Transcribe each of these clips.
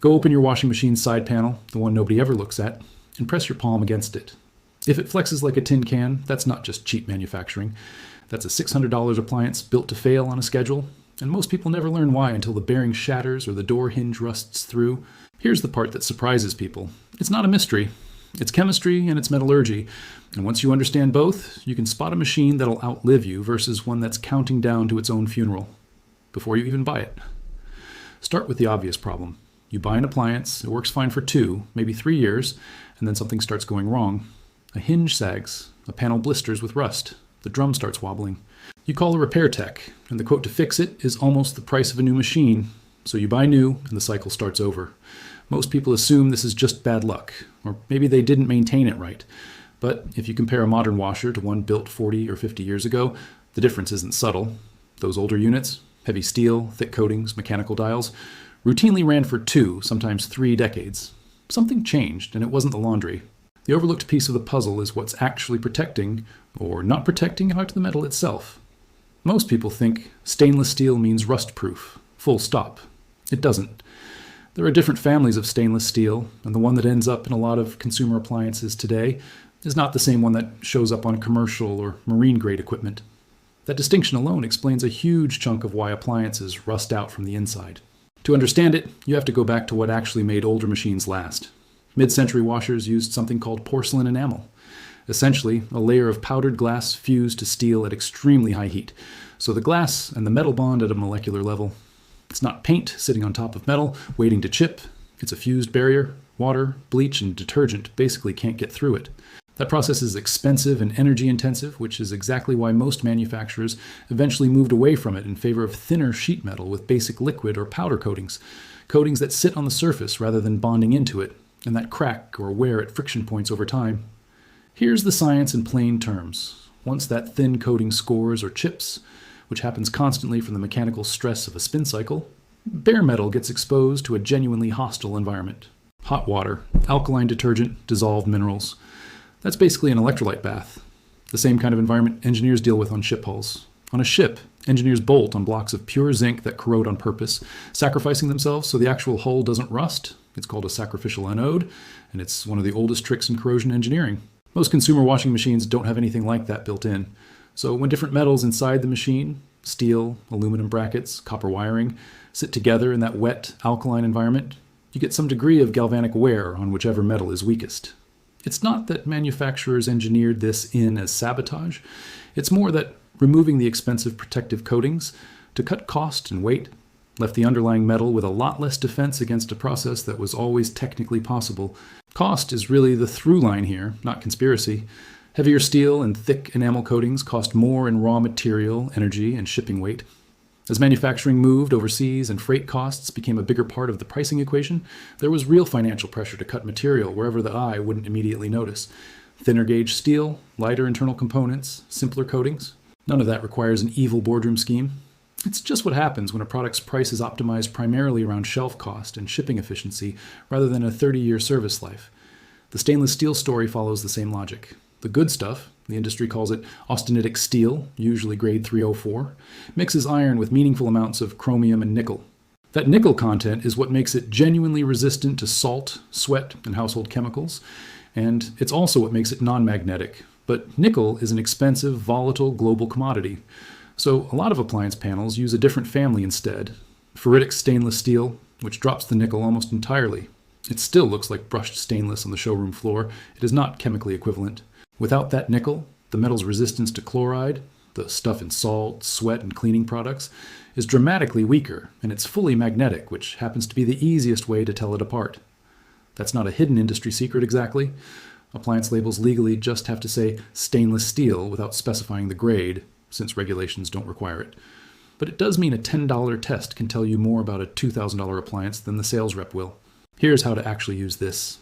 Go open your washing machine's side panel, the one nobody ever looks at, and press your palm against it. If it flexes like a tin can, that's not just cheap manufacturing. That's a $600 appliance built to fail on a schedule, and most people never learn why until the bearing shatters or the door hinge rusts through. Here's the part that surprises people. It's not a mystery. It's chemistry and it's metallurgy, and once you understand both, you can spot a machine that'll outlive you versus one that's counting down to its own funeral before you even buy it. Start with the obvious problem. You buy an appliance, it works fine for 2, maybe 3 years, and then something starts going wrong. A hinge sags, a panel blisters with rust, the drum starts wobbling. You call a repair tech, and the quote to fix it is almost the price of a new machine, so you buy new and the cycle starts over. Most people assume this is just bad luck, or maybe they didn't maintain it right. But if you compare a modern washer to one built 40 or 50 years ago, the difference isn't subtle. Those older units, heavy steel, thick coatings, mechanical dials, routinely ran for 2, sometimes 3 decades. Something changed, and it wasn't the laundry. The overlooked piece of the puzzle is what's actually protecting, or not protecting, out the metal itself. Most people think stainless steel means rust-proof, full stop. It doesn't. There are different families of stainless steel, and the one that ends up in a lot of consumer appliances today is not the same one that shows up on commercial or marine-grade equipment. That distinction alone explains a huge chunk of why appliances rust out from the inside. To understand it, you have to go back to what actually made older machines last. Mid-century washers used something called porcelain enamel. Essentially, a layer of powdered glass fused to steel at extremely high heat, so the glass and the metal bond at a molecular level. It's not paint sitting on top of metal, waiting to chip. It's a fused barrier. Water, bleach, and detergent basically can't get through it. That process is expensive and energy-intensive, which is exactly why most manufacturers eventually moved away from it in favor of thinner sheet metal with basic liquid or powder coatings, coatings that sit on the surface rather than bonding into it, and that crack or wear at friction points over time. Here's the science in plain terms. Once that thin coating scores or chips, which happens constantly from the mechanical stress of a spin cycle, bare metal gets exposed to a genuinely hostile environment. Hot water, alkaline detergent, dissolved minerals. That's basically an electrolyte bath. The same kind of environment engineers deal with on ship hulls. On a ship, engineers bolt on blocks of pure zinc that corrode on purpose, sacrificing themselves so the actual hull doesn't rust. It's called a sacrificial anode, and it's one of the oldest tricks in corrosion engineering. Most consumer washing machines don't have anything like that built in. So when different metals inside the machine, steel, aluminum brackets, copper wiring, sit together in that wet, alkaline environment, you get some degree of galvanic wear on whichever metal is weakest. It's not that manufacturers engineered this in as sabotage. It's more that removing the expensive protective coatings to cut cost and weight left the underlying metal with a lot less defense against a process that was always technically possible. Cost is really the through line here, not conspiracy. Heavier steel and thick enamel coatings cost more in raw material, energy, and shipping weight. As manufacturing moved overseas and freight costs became a bigger part of the pricing equation, there was real financial pressure to cut material wherever the eye wouldn't immediately notice. Thinner gauge steel, lighter internal components, simpler coatings. None of that requires an evil boardroom scheme. It's just what happens when a product's price is optimized primarily around shelf cost and shipping efficiency rather than a 30-year service life. The stainless steel story follows the same logic. The good stuff, the industry calls it austenitic steel, usually grade 304, mixes iron with meaningful amounts of chromium and nickel. That nickel content is what makes it genuinely resistant to salt, sweat, and household chemicals, and it's also what makes it non-magnetic. But nickel is an expensive, volatile global commodity, so a lot of appliance panels use a different family instead. Ferritic stainless steel, which drops the nickel almost entirely. It still looks like brushed stainless on the showroom floor. It is not chemically equivalent. Without that nickel, the metal's resistance to chloride, the stuff in salt, sweat, and cleaning products, is dramatically weaker, and it's fully magnetic, which happens to be the easiest way to tell it apart. That's not a hidden industry secret exactly. Appliance labels legally just have to say stainless steel without specifying the grade, since regulations don't require it. But it does mean a $10 test can tell you more about a $2,000 appliance than the sales rep will. Here's how to actually use this.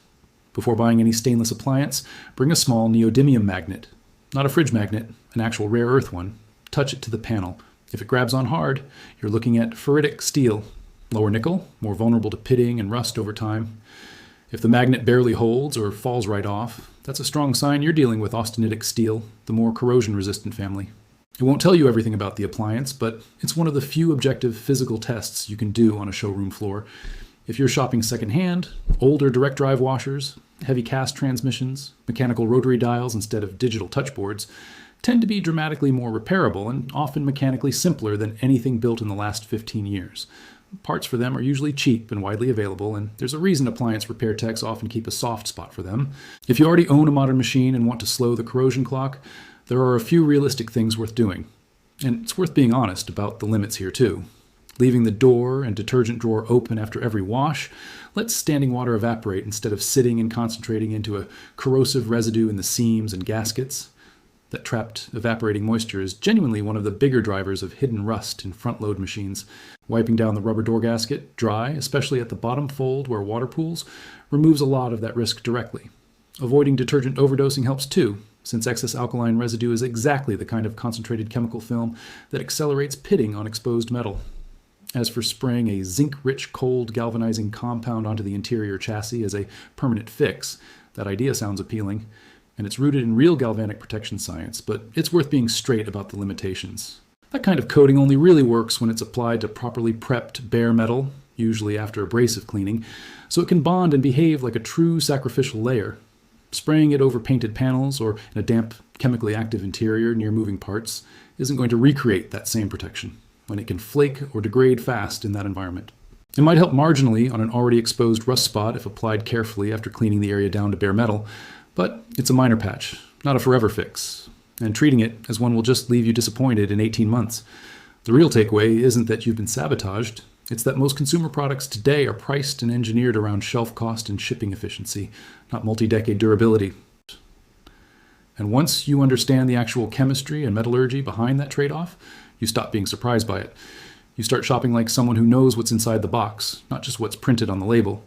Before buying any stainless appliance, bring a small neodymium magnet. Not a fridge magnet, an actual rare earth one. Touch it to the panel. If it grabs on hard, you're looking at ferritic steel. Lower nickel, more vulnerable to pitting and rust over time. If the magnet barely holds or falls right off, that's a strong sign you're dealing with austenitic steel, the more corrosion-resistant family. It won't tell you everything about the appliance, but it's one of the few objective physical tests you can do on a showroom floor. If you're shopping secondhand, older direct drive washers, heavy cast transmissions, mechanical rotary dials instead of digital touchboards tend to be dramatically more repairable and often mechanically simpler than anything built in the last 15 years. Parts for them are usually cheap and widely available, and there's a reason appliance repair techs often keep a soft spot for them. If you already own a modern machine and want to slow the corrosion clock, there are a few realistic things worth doing. And it's worth being honest about the limits here too. Leaving the door and detergent drawer open after every wash lets standing water evaporate instead of sitting and concentrating into a corrosive residue in the seams and gaskets. That trapped evaporating moisture is genuinely one of the bigger drivers of hidden rust in front-load machines. Wiping down the rubber door gasket dry, especially at the bottom fold where water pools, removes a lot of that risk directly. Avoiding detergent overdosing helps too, since excess alkaline residue is exactly the kind of concentrated chemical film that accelerates pitting on exposed metal. As for spraying a zinc-rich cold galvanizing compound onto the interior chassis as a permanent fix, that idea sounds appealing, and it's rooted in real galvanic protection science, but it's worth being straight about the limitations. That kind of coating only really works when it's applied to properly prepped bare metal, usually after abrasive cleaning, so it can bond and behave like a true sacrificial layer. Spraying it over painted panels or in a damp, chemically active interior near moving parts isn't going to recreate that same protection when it can flake or degrade fast in that environment. It might help marginally on an already exposed rust spot if applied carefully after cleaning the area down to bare metal, but it's a minor patch, not a forever fix, and treating it as one will just leave you disappointed in 18 months. The real takeaway isn't that you've been sabotaged, it's that most consumer products today are priced and engineered around shelf cost and shipping efficiency, not multi-decade durability. And once you understand the actual chemistry and metallurgy behind that trade-off, you stop being surprised by it. You start shopping like someone who knows what's inside the box, not just what's printed on the label.